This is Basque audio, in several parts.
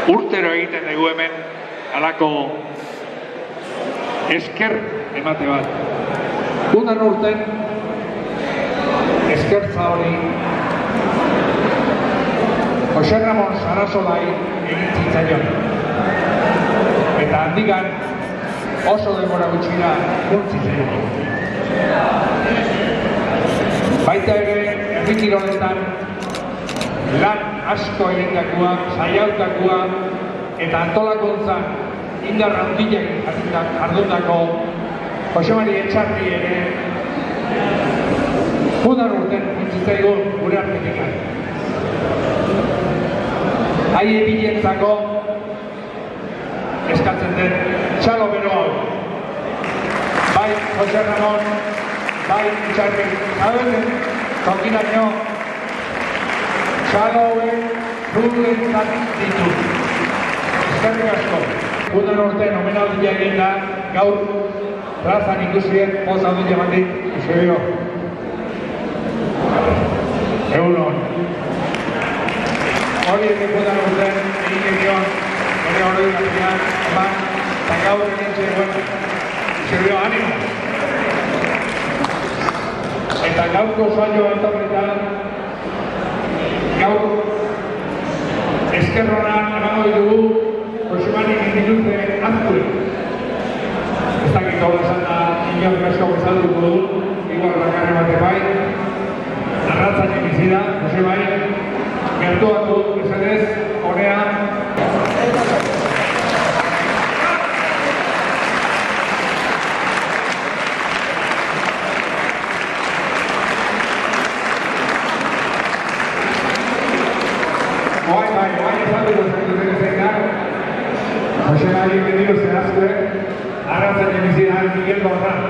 urtero egiten dugu hemen halako esker emate bat. Udan urten eskertza hori Jose Ramon Sarasolai egin zitzaion. Eta handikan oso denbora gutxira urtzi zen. Baita ere, herri kiroletan lan asko egindakoa, saiautakoa eta antolakuntzan indar handiak jardundako Jose Mari Etxarri ere udan urten zitzaigun gure artetikan. Haie bilentzako eskatzen den txalo bero hau. Bai Jose Ramon, bai Etxarri, zauden tokinaino txalo hauen rudentzat ditu. Eskerrik asko. Udan urten omenaldia egin da gaur plazan ikusien poz handia batik izebio. Egun hon. Hori udan urten egin egion ere hori gaztean eman eta gaur egin zegoen izebio animo. Eta gaurko saio entorretan gaur eskerronan emango dugu Jose Mari Mendizure Azkue. Ez dakit hori esan da inor gasko bezalduko du, igual bakarri bate bai. Arratzan emizida, Jose Mari, gertuatu esanez, honea. Jose Mari Mendizure Azkue, arratzan emizida Miguel Borran.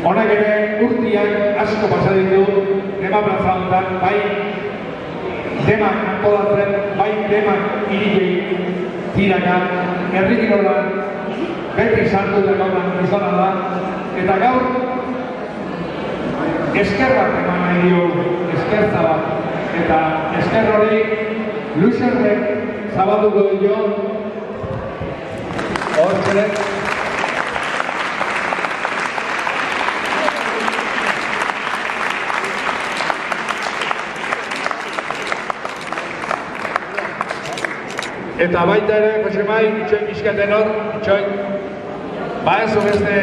Honak ere urtiak asko pasaditu Dema plaza honetan, bai demak antolatzen, bai demak irilei tiraka, herri kirolan beti sartu da gauran izana da, eta gaur esker bat eman nahi dio, eskertza bat, eta esker hori Luxerrek zabalduko dio, hortze eta baita ere, Jose Mari, itxoin pixkaten hor, itxoin, ba ez beste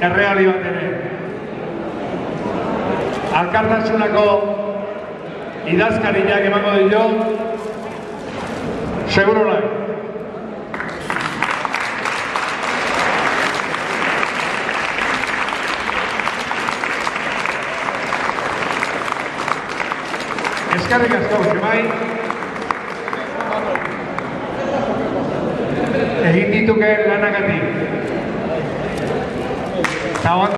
erreali bat ere. Alkartasunako idazkariak emango dio, seguronak. Eskerrik asko, Jose Mari. Egin dituke lanagatik. Zagoan.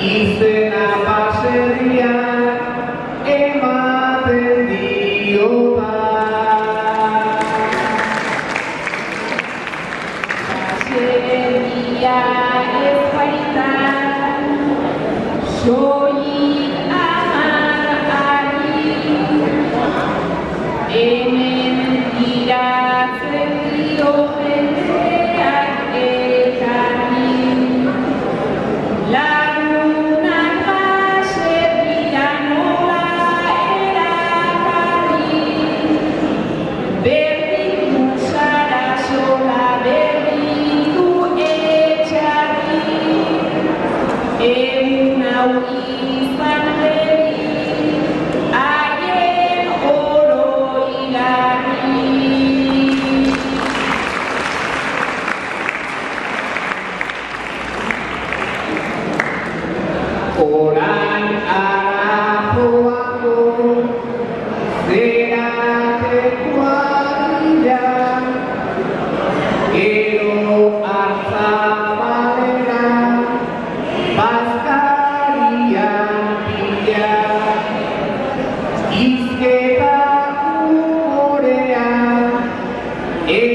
Izena baserria ematen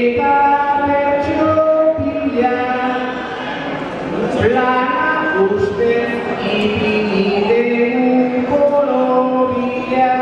eta bertso bila lana uste ipini dugu kolobia.